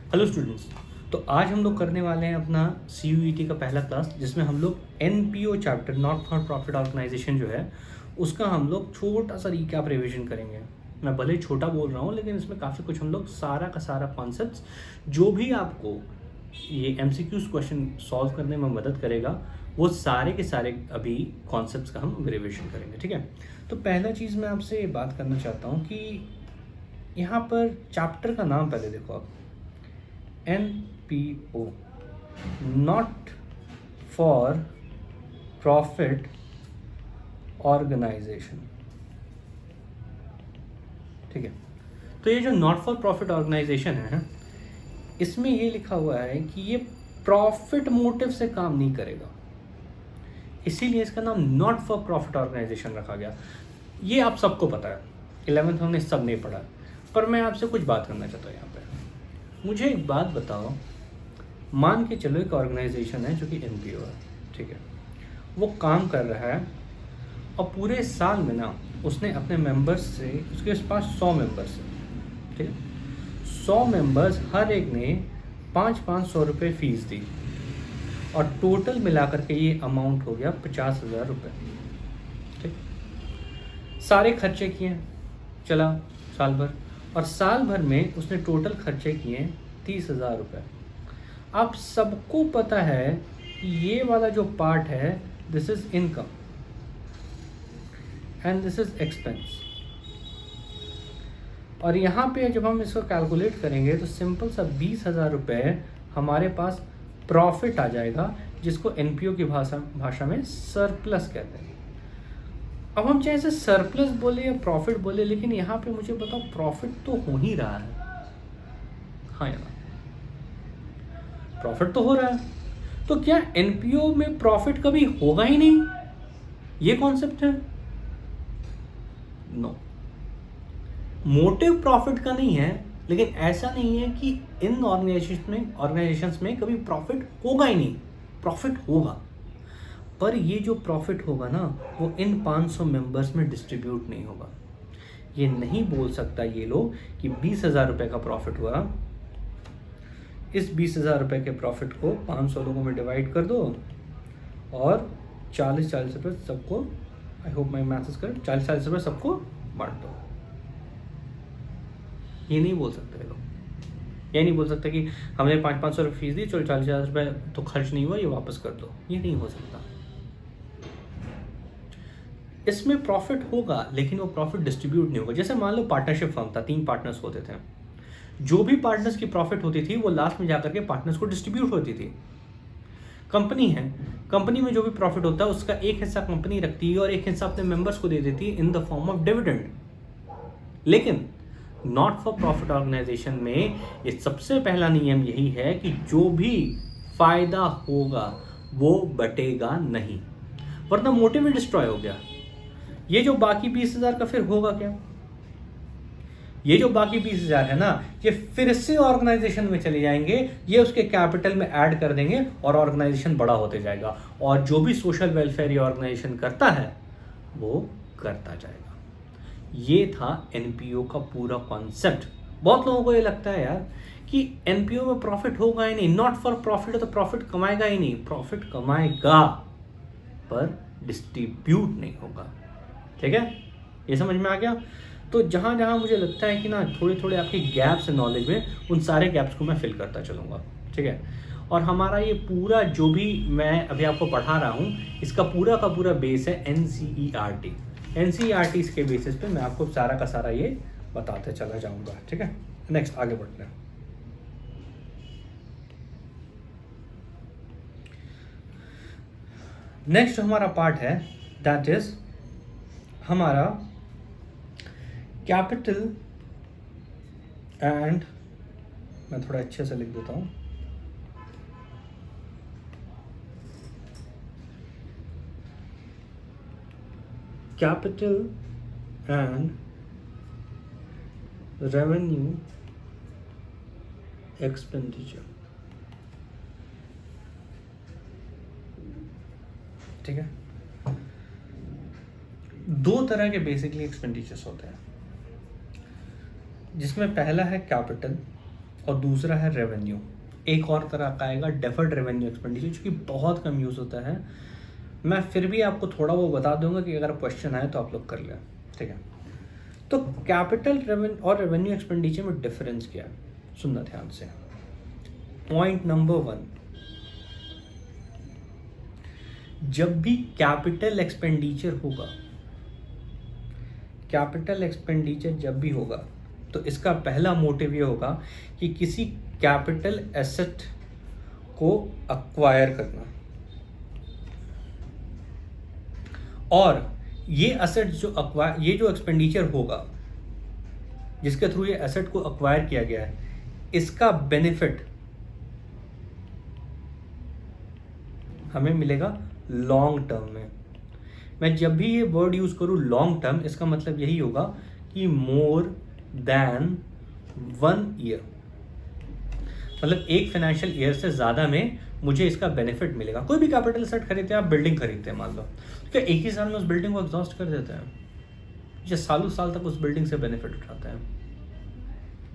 Hello students, तो आज हम लोग करने वाले हैं अपना CUET का पहला क्लास, जिसमें हम लोग NPO chapter not for profit organization जो है उसका हम लोग छोटा सा रिकैप रिवीजन करेंगे। मैं भले ही छोटा बोल रहा हूँ, लेकिन इसमें काफ़ी कुछ हम लोग सारा का सारा कॉन्सेप्ट्स जो भी आपको ये MCQs क्वेश्चन सॉल्व करने में मदद करेगा, वो सारे के सारे अभी कॉन्सेप्ट्स का हम रिविजन करेंगे। ठीक है, तो पहला चीज़ मैं आपसे बात करना चाहता हूँ कि यहाँ पर चैप्टर का नाम पहले देखो आप, NPO not for profit organization. ठीक है, तो ये जो नॉट फॉर प्रॉफिट ऑर्गेनाइजेशन है, इसमें ये लिखा हुआ है कि ये प्रॉफिट मोटिव से काम नहीं करेगा, इसीलिए इसका नाम नॉट फॉर प्रॉफिट ऑर्गेनाइजेशन रखा गया। ये आप सबको पता है, 11th हमने सब नहीं पढ़ा, पर मैं आपसे कुछ बात करना चाहता हूँ यहाँ पे। मुझे एक बात बताओ, मान के चलो एक ऑर्गेनाइजेशन है जो कि NPO है, ठीक है, वो काम कर रहा है और पूरे साल में ना उसने अपने मेंबर्स से, उसके पास 100 मेंबर्स हैं, ठीक है, 100 मेंबर्स हर एक ने 500 रुपये फीस दी और टोटल मिलाकर के ये अमाउंट हो गया 50,000 रुपये। ठीक, सारे खर्चे किए, चला साल भर, और साल भर में उसने टोटल खर्चे किए 30,000 रुपये। आप सबको पता है कि ये वाला जो पार्ट है, this is income and this is expense. और यहाँ पे जब हम इसको कैलकुलेट करेंगे तो सिंपल सा 20,000 रुपये हमारे पास प्रॉफिट आ जाएगा, जिसको NPO की भाषा में सरप्लस कहते हैं। अब हम चाहे इसे सरप्लस बोले या प्रॉफिट बोले, लेकिन यहाँ पे मुझे बताओ प्रॉफिट तो हो ही रहा है। हाँ यार, प्रॉफिट तो हो रहा है, तो क्या NPO में प्रॉफिट कभी होगा ही नहीं? ये कॉन्सेप्ट है। नो, मोटिव प्रॉफिट का नहीं है, लेकिन ऐसा नहीं है कि इन ऑर्गेनाइजेशंस में कभी प्रॉफिट होगा ही नहीं। प्रॉफिट होगा, पर ये जो प्रॉफिट होगा ना, वो इन 500 मेंबर्स में डिस्ट्रीब्यूट नहीं होगा। ये नहीं बोल सकता ये लोग कि 20,000 रुपये का प्रॉफिट हुआ, इस 20,000 रुपये के प्रॉफिट को 500 लोगों में डिवाइड कर दो और 40-40 रुपये सबको, I hope my math is correct, 40-40 रुपये सबको बांट दो। ये नहीं बोल सकते ये लोग। ये नहीं बोल सकते कि हमने 500 रुपये फीस दी, चलो 40,000 रुपये तो खर्च नहीं हुआ, ये वापस कर दो। ये नहीं हो सकता। इसमें प्रॉफिट होगा, लेकिन वो प्रॉफिट डिस्ट्रीब्यूट नहीं होगा। जैसे मान लो पार्टनरशिप फर्म था, 3 पार्टनर्स होते थे, जो भी पार्टनर्स की प्रॉफिट होती थी वो लास्ट में जाकर के पार्टनर्स को डिस्ट्रीब्यूट होती थी। कंपनी है, कंपनी में जो भी प्रॉफिट होता है उसका एक हिस्सा कंपनी रखती है और एक हिस्सा अपने मेंबर्स को दे देती है in the form of dividend. लेकिन नॉट फॉर प्रॉफिट ऑर्गेनाइजेशन में ये सबसे पहला नियम यही है कि जो भी फायदा होगा वो बटेगा नहीं, वरना मोटिव डिस्ट्रॉय हो गया। ये जो बाकी 20,000 का फिर होगा क्या? ये जो बाकी 20,000 है ना, ये फिर से ऑर्गेनाइजेशन में चले जाएंगे, ये उसके कैपिटल में ऐड कर देंगे और ऑर्गेनाइजेशन बड़ा होते जाएगा, और जो भी सोशल वेलफेयर ये ऑर्गेनाइजेशन करता है वो करता जाएगा। ये था NPO का पूरा कॉन्सेप्ट। बहुत लोगों को ये लगता है यार कि NPO में प्रॉफिट होगा ही नहीं, नॉट फॉर प्रॉफिट है तो प्रॉफिट कमाएगा ही नहीं। प्रॉफिट कमाएगा पर डिस्ट्रीब्यूट नहीं होगा। ठीक है, ये समझ में आ गया? तो जहाँ जहाँ मुझे लगता है कि ना थोड़े थोड़े आपके गैप्स है नॉलेज में, उन सारे गैप्स को मैं फिल करता चलूँगा। ठीक है, और हमारा ये पूरा जो भी मैं अभी आपको पढ़ा रहा हूँ, इसका पूरा का पूरा बेस है NCERT। NCERT के बेसिस पे मैं आपको सारा का सारा ये बताते चला जाऊँगा। ठीक है, नेक्स्ट आगे बढ़ते हैं। नेक्स्ट हमारा पार्ट है, दैट इज हमारा कैपिटल एंड, मैं थोड़ा अच्छे से लिख देता हूँ, कैपिटल एंड रेवेन्यू एक्सपेंडिचर। ठीक है, 2 तरह के बेसिकली एक्सपेंडिचर्स होते हैं, जिसमें पहला है कैपिटल और दूसरा है रेवेन्यू। एक और तरह का आएगा डेफर्ड रेवेन्यू एक्सपेंडिचर, जो कि बहुत कम यूज़ होता है। मैं फिर भी आपको थोड़ा वो बता दूंगा कि अगर क्वेश्चन आए तो आप लोग कर लें, ठीक है। तो कैपिटल रेवेन्यू और रेवेन्यू एक्सपेंडिचर में डिफरेंस क्या है, सुनना ध्यान से। पॉइंट नंबर 1, जब भी कैपिटल एक्सपेंडिचर होगा, कैपिटल एक्सपेंडिचर जब भी होगा, तो इसका पहला मोटिव ये होगा कि किसी कैपिटल एसेट को अक्वायर करना, और ये एसेट ये जो एक्सपेंडिचर होगा जिसके थ्रू ये एसेट को अक्वायर किया गया है, इसका बेनिफिट हमें मिलेगा लॉन्ग टर्म में। मैं जब भी ये वर्ड यूज करूं लॉन्ग टर्म, इसका मतलब यही होगा कि मोर देन 1 ईयर, मतलब एक फाइनेंशियल ईयर से ज़्यादा में मुझे इसका बेनिफिट मिलेगा। कोई भी कैपिटल सेट खरीदते हैं, आप बिल्डिंग खरीदते हैं मान लो, तो क्या एक ही साल में उस बिल्डिंग को एग्जॉस्ट कर देते हैं, या सालों साल तक उस बिल्डिंग से बेनिफिट उठाते हैं?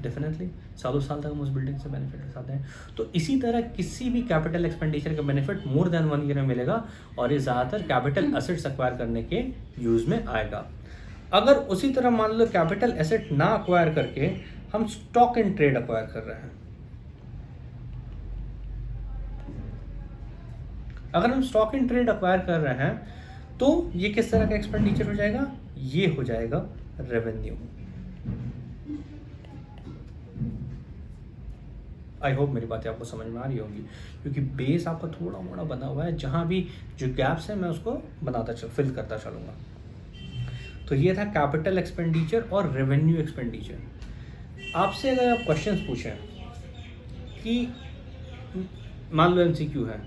डेफिनेटली सालों साल तक हम उस बिल्डिंग से बेनिफिट उठाते हैं। तो इसी तरह किसी भी कैपिटल एक्सपेंडिचर का बेनिफिट मोर देन 1 ईयर में मिलेगा, और ये ज़्यादातर कैपिटल एसेट्स एक्वायर करने के यूज़ में आएगा। अगर उसी तरह मान लो कैपिटल एसेट ना अक्वायर करके हम स्टॉक इन ट्रेड अक्वायर कर रहे हैं, अगर हम स्टॉक इन ट्रेड अक्वायर कर रहे हैं तो ये किस तरह का एक्सपेंडिचर हो जाएगा? ये हो जाएगा रेवेन्यू। आई होप मेरी बातें आपको समझ में आ रही होंगी, क्योंकि बेस आपका थोड़ा मोड़ा बना हुआ है, जहाँ भी जो गैप्स है मैं उसको फिल करता चलूँगा। तो ये था कैपिटल एक्सपेंडिचर और रेवेन्यू एक्सपेंडिचर। आपसे अगर आप क्वेश्चंस पूछें कि मान लो MCQ है,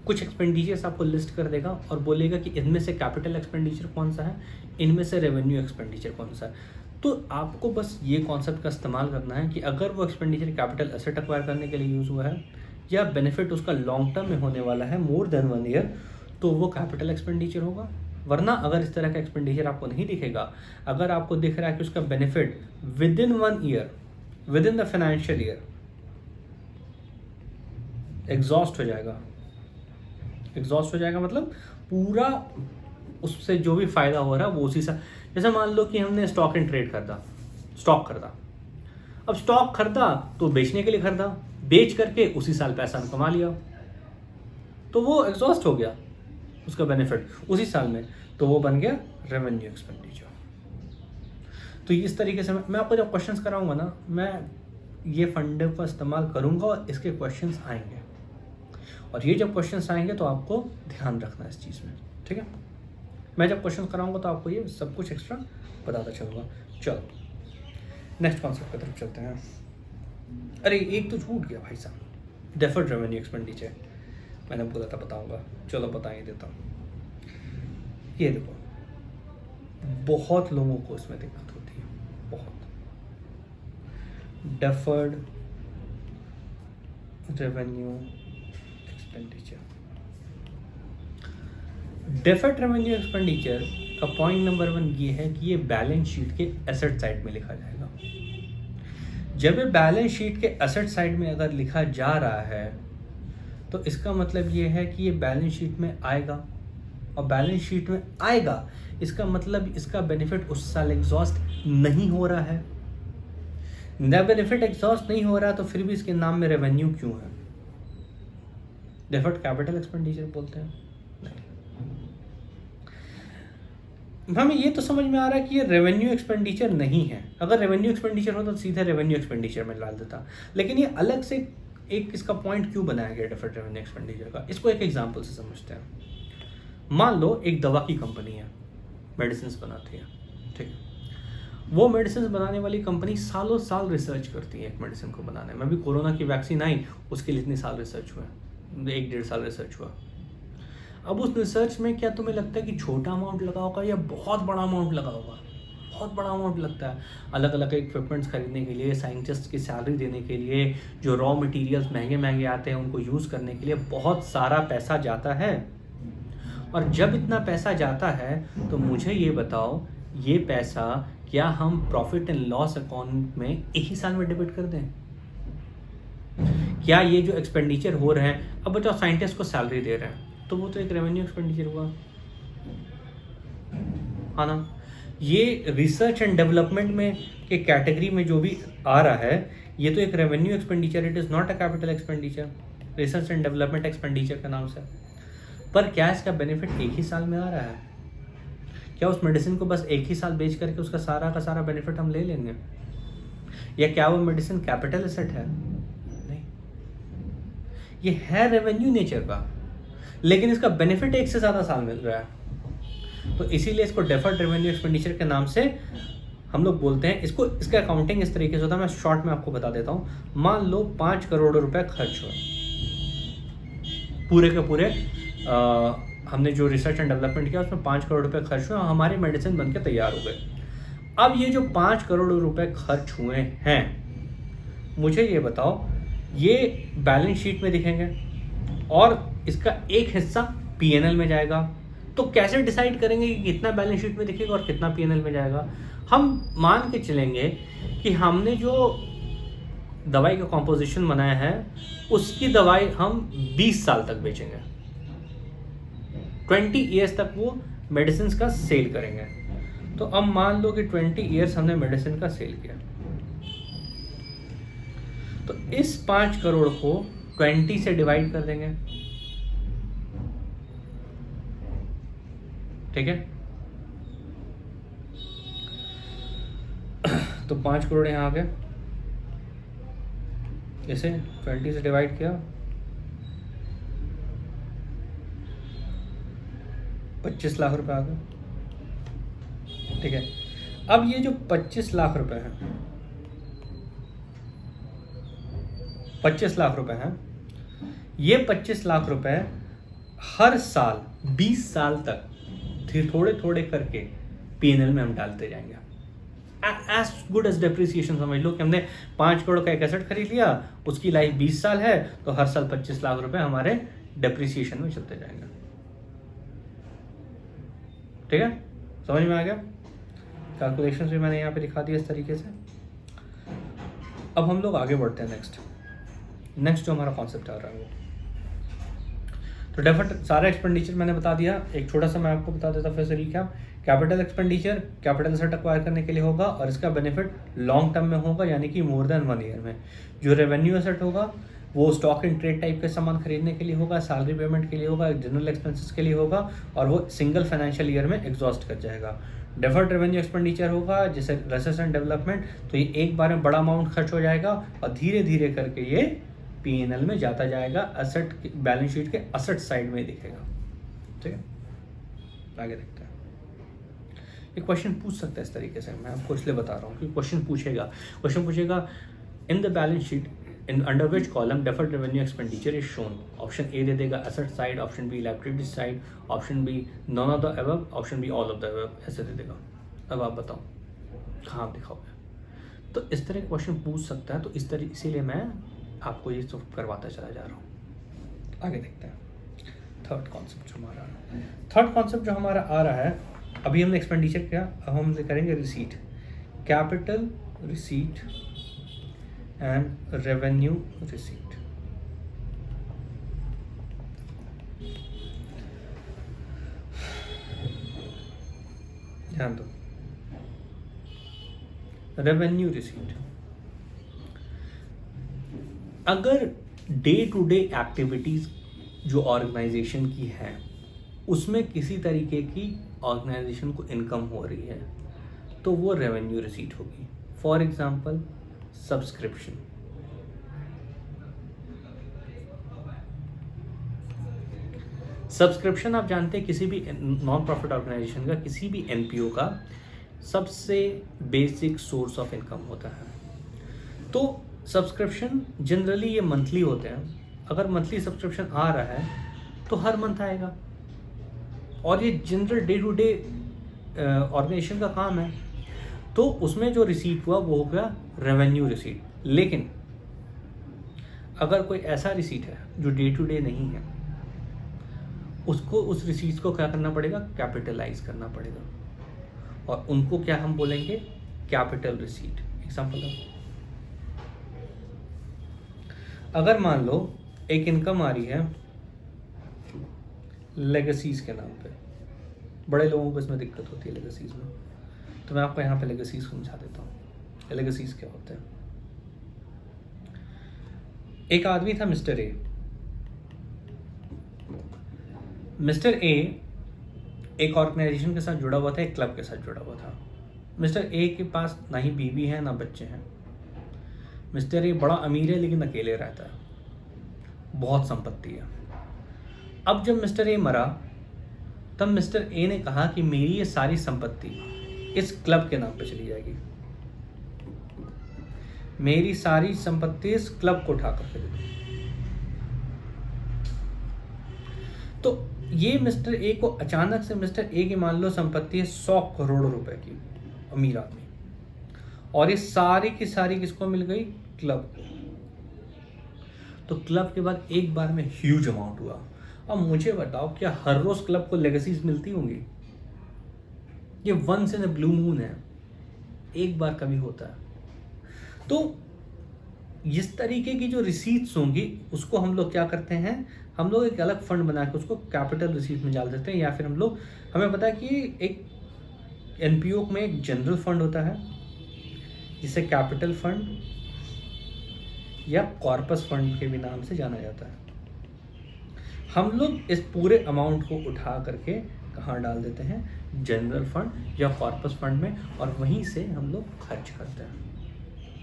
कुछ एक्सपेंडिचर्स आपको लिस्ट कर देगा और बोलेगा कि इनमें से कैपिटल एक्सपेंडिचर कौन सा है, इनमें से रेवेन्यू एक्सपेंडिचर कौन सा है। तो आपको बस ये कॉन्सेप्ट का इस्तेमाल करना है कि अगर वो एक्सपेंडिचर कैपिटल एसेट एक्वायर करने के लिए यूज़ हुआ है, या बेनिफिट उसका लॉन्ग टर्म में होने वाला है मोर देन 1 ईयर, तो वो कैपिटल एक्सपेंडिचर होगा। वरना अगर इस तरह का एक्सपेंडिचर आपको नहीं दिखेगा, अगर आपको दिख रहा है कि उसका benefit with in 1 year, with in the financial year exhaust हो जाएगा, मतलब पूरा उससे जो भी फायदा हो रहा है वो उसी से। जैसे मान लो कि हमने स्टॉक इन ट्रेड स्टॉक खरीदा। अब स्टॉक खरीदा तो बेचने के लिए खरीदा, बेच करके उसी साल पैसा हम कमा लिया, तो वो एग्जॉस्ट हो गया उसका बेनिफिट उसी साल में, तो वो बन गया रेवेन्यू एक्सपेंडिचर। तो इस तरीके से मैं आपको जब क्वेश्चंस कराऊंगा ना, मैं ये फंडे का इस्तेमाल करूंगा और इसके क्वेश्चंस आएंगे, और ये जब क्वेश्चंस आएंगे तो आपको ध्यान रखना है इस चीज़ में, ठीक है। मैं जब क्वेश्चन कराऊंगा तो आपको ये सब कुछ एक्स्ट्रा बताता चलूँगा। चलो नेक्स्ट कॉन्सेप्ट की तरफ चलते हैं। अरे एक तो छूट गया भाई साहब, डेफर्ड रेवेन्यू एक्सपेंडिचर मैंने बोला था बताऊंगा, चलो बता ही देता हूँ। ये देखो, बहुत लोगों को इसमें दिक्कत होती है, बहुत। Deferred revenue expenditure, deferred revenue expenditure का पॉइंट नंबर 1 ये है कि ये बैलेंस शीट के एसेट साइड में लिखा जाएगा। जब ये बैलेंस शीट के एसेट साइड में अगर लिखा जा रहा है तो इसका मतलब ये है कि ये बैलेंस शीट में आएगा, और बैलेंस शीट में आएगा इसका मतलब इसका बेनिफिट उस साल एग्जॉस्ट नहीं हो रहा है। न बेनिफिट एग्जॉस्ट नहीं हो रहा तो फिर भी इसके नाम में रेवेन्यू क्यों है? डेफर्ड कैपिटल एक्सपेंडिचर बोलते हैं। नहीं, हमें ये तो समझ में आ रहा है कि ये रेवेन्यू एक्सपेंडिचर नहीं है। अगर रेवेन्यू एक्सपेंडिचर हो तो सीधे रेवेन्यू एक्सपेंडिचर में डाल देता, लेकिन ये अलग से एक इसका पॉइंट क्यों बनाया गया डेफर्ड रेवेन्यू एक्सपेंडिचर का? इसको एक एग्जांपल से समझते हैं। मान लो एक दवा की कंपनी है, मेडिसिन बनाती है, ठीक है। वो मेडिसिन बनाने वाली कंपनी सालों साल रिसर्च करती है एक मेडिसिन को बनाने में। अभी कोरोना की वैक्सीन आई, उसके लिए इतने साल रिसर्च हुआ, 1-1.5 साल रिसर्च हुआ। अब उस रिसर्च में क्या तुम्हें लगता है कि छोटा अमाउंट लगा होगा या बहुत बड़ा अमाउंट लगा होगा? बहुत बड़ा अमाउंट लगता है। अलग अलग इक्विपमेंट्स खरीदने के लिए, साइंटिस्ट की सैलरी देने के लिए, जो रॉ मटेरियल्स महंगे महंगे आते हैं उनको यूज़ करने के लिए बहुत सारा पैसा जाता है। और जब इतना पैसा जाता है तो मुझे ये बताओ, ये पैसा क्या हम प्रॉफिट एंड लॉस अकाउंट में एक ही साल में डेबिट कर दें? क्या ये जो एक्सपेंडिचर हो रहे हैं, अब बताओ साइंटिस्ट को सैलरी दे रहे हैं तो वो तो एक रेवेन्यू एक्सपेंडिचर हुआ, हाँ ना। ये रिसर्च एंड डेवलपमेंट में के कैटेगरी में जो भी आ रहा है ये तो एक revenue expenditure, it is not a capital expenditure, research and development expenditure के नाम से। पर क्या इसका बेनिफिट एक ही साल में आ रहा है? क्या उस मेडिसिन को बस एक ही साल बेच करके उसका सारा का सारा बेनिफिट हम ले लेंगे? या क्या वो मेडिसिन कैपिटल एसेट है? नहीं, ये है रेवेन्यू नेचर का, लेकिन इसका बेनिफिट एक से ज़्यादा साल मिल रहा है। तो इसीलिए इसको डेफर्ड रेवेन्यू एक्सपेंडिचर के नाम से हम लोग बोलते हैं इसको। इसका अकाउंटिंग इस तरीके से होता है, मैं शॉर्ट में आपको बता देता हूँ। मान लो 5 करोड़ रुपए खर्च हुए, पूरे के पूरे हमने जो रिसर्च एंड डेवलपमेंट किया उसमें 5 करोड़ रुपए खर्च हुए, हमारी मेडिसिन बनके तैयार हो गई। अब ये जो 5 करोड़ रुपए खर्च हुए हैं, मुझे ये बताओ, ये बैलेंस शीट में दिखेंगे और इसका एक हिस्सा पीएनएल में जाएगा। तो कैसे डिसाइड करेंगे कि कितना बैलेंस शीट में दिखेगा और कितना पीएनएल में जाएगा? हम मान के चलेंगे कि हमने जो दवाई का कॉम्पोजिशन बनाया है उसकी दवाई हम 20 साल तक बेचेंगे, 20 ईयर्स तक वो मेडिसिन का सेल करेंगे। तो अब मान लो कि 20 ईयर्स हमने मेडिसिन का सेल किया, तो इस 5 करोड़ को 20 से डिवाइड कर देंगे, ठीक है। तो 5 करोड़ यहाँ आ गए, इसे 20 से डिवाइड किया, 25 लाख रुपए आ गए, ठीक है। अब ये जो 25 लाख रुपए हैं, 25 लाख रुपए हैं, ये 25 लाख रुपए हर साल 20 साल तक थोड़े थोड़े करके पीएनएल में हम डालते जाएंगे। एज गुड एज डेप्रिसिएशन समझ लो कि हमने 5 करोड़ का एक एसेट खरीद लिया, उसकी लाइफ 20 साल है, तो हर साल 25 लाख रुपए हमारे डेप्रिसिएशन में चलते जाएंगे, ठीक है। समझ में आ गया? कैलकुलेशंस भी मैंने यहाँ पे दिखा दिया इस तरीके से। अब हम लोग आगे बढ़ते हैं नेक्स्ट जो हमारा कॉन्सेप्ट आ रहा है वो, तो डेफर्ड सारा एक्सपेंडिचर मैंने बता दिया। एक छोटा सा मैं आपको बता देता फिर से recap. Capital expenditure capital asset acquire करने के लिए होगा और इसका बेनिफिट लॉन्ग टर्म में होगा, यानी कि मोर देन 1 ईयर में। जो रेवेन्यू एसेट होगा वो स्टॉक इन ट्रेड टाइप के सामान खरीदने के लिए होगा, सैलरी पेमेंट के लिए होगा, जनरल एक्सपेंसेस के लिए होगा, और वो सिंगल फाइनेंशियल ईयर में एग्जॉस्ट कर जाएगा। डेफर्ड रेवेन्यू एक्सपेंडिचर होगा जैसे रिसर्च एंड डेवलपमेंट, तो ये एक बार में बड़ा अमाउंट खर्च हो जाएगा और धीरे धीरे करके ये पीएनएल में जाता जाएगा, एसेट बैलेंस शीट के एसेट साइड में दिखेगा, ठीक है। आगे देखते हैं। ये क्वेश्चन पूछ सकता है इस तरीके से, मैं आपको इसलिए बता रहा हूँ कि क्वेश्चन पूछेगा in the balance sheet in under which column deferred revenue expenditure is shown. Option A दे देगा asset side, option B liability side, option B none of the above, option B all of the above, ऐसे दे देगा। अब आप बताओ कहाँ दिखाओगे? तो इस तरह क्वेश्चन पूछ सकता है, तो इसीलिए मैं आपको ये सब करवाता चला जा रहा हूँ। आगे देखते हैं थर्ड कॉन्सेप्ट जो हमारा आ रहा है। अभी हमने एक्सपेंडिचर किया, अब हम करेंगे receipt, capital receipt and revenue receipt. ध्यान दो, रेवेन्यू रिसीट अगर डे टू डे एक्टिविटीज जो ऑर्गेनाइजेशन की है उसमें किसी तरीके की ऑर्गेनाइजेशन को इनकम हो रही है तो वो रेवेन्यू रिसीट होगी। फॉर एग्जांपल सब्सक्रिप्शन, आप जानते हैं किसी भी नॉन प्रॉफिट ऑर्गेनाइजेशन का, किसी भी एनपीओ का सबसे बेसिक सोर्स ऑफ इनकम होता है। तो सब्सक्रिप्शन जनरली ये मंथली होते हैं। अगर मंथली सब्सक्रिप्शन आ रहा है तो हर मंथ आएगा, और ये general day to day organization का काम है, तो उसमें जो रिसीट हुआ वो हो गया रेवेन्यू रिसीट। लेकिन अगर कोई ऐसा रिसीट है जो डे टू डे नहीं है, उसको उस रिसीट को क्या करना पड़ेगा? कैपिटलाइज करना पड़ेगा, और उनको क्या हम बोलेंगे? Capital receipt. एग्जाम्पल अगर मान लो एक इनकम आ रही है लेगेसीज के नाम पे, बड़े लोगों को इसमें दिक्कत होती है लेगेसीज में, तो मैं आपको यहाँ पे लेगेसीज समझा देता हूँ। लेगेसीज क्या होते हैं? एक आदमी था मिस्टर ए। मिस्टर ए एक ऑर्गेनाइजेशन के साथ जुड़ा हुआ था, एक क्लब के साथ जुड़ा हुआ था। मिस्टर ए के पास ना ही बीवी है ना बच्चे हैं। मिस्टर ए बड़ा अमीर है लेकिन अकेले रहता है, बहुत संपत्ति है। अब जब मिस्टर ए मरा तब मिस्टर ए ने कहा कि मेरी ये सारी संपत्ति इस क्लब के नाम पे चली जाएगी, मेरी सारी संपत्ति इस क्लब को उठा करके दे दो। तो ये मिस्टर ए को अचानक से, मिस्टर ए की मान लो संपत्ति है 100 करोड़ रुपए की, अमीर आदमी, और ये सारी की सारी किसको मिल गई? क्लब को। तो क्लब के बाद एक बार में ह्यूज अमाउंट हुआ। अब मुझे बताओ, क्या हर रोज क्लब को लेगेसीज मिलती होंगी? ये once in a blue moon है, एक बार कभी होता है। तो इस तरीके की जो रिसीट्स होंगी उसको हम लोग क्या करते हैं, हम लोग एक अलग फंड बना के उसको कैपिटल रिसीट में डाल देते हैं, या फिर हम लोग, हमें पता है कि एक एनपीओ में एक जनरल फंड होता है जिसे कैपिटल फंड या कॉर्पस फंड के भी नाम से जाना जाता है। हम लोग इस पूरे अमाउंट को उठा करके कहाँ डाल देते हैं? जनरल फंड या कॉर्पस फंड में, और वहीं से हम लोग खर्च करते हैं।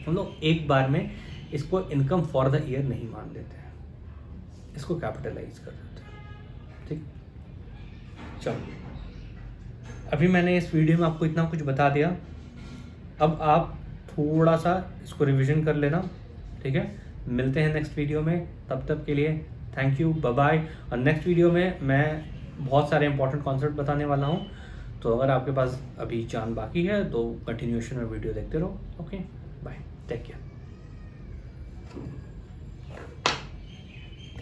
हम लोग एक बार में इसको इनकम फॉर द ईयर नहीं मान लेते हैं, इसको कैपिटलाइज कर देते हैं। ठीक, चलो अभी मैंने इस वीडियो में आपको इतना कुछ बता दिया। अब आप थोड़ा सा इसको रिवीजन कर लेना, ठीक है? मिलते हैं नेक्स्ट वीडियो में, तब तक के लिए थैंक यू, बाय बाय। और नेक्स्ट वीडियो में मैं बहुत सारे इंपॉर्टेंट कॉन्सेप्ट बताने वाला हूँ, तो अगर आपके पास अभी चांद बाकी है तो कंटिन्यूएशन में वीडियो देखते रहो। Okay, bye, take care.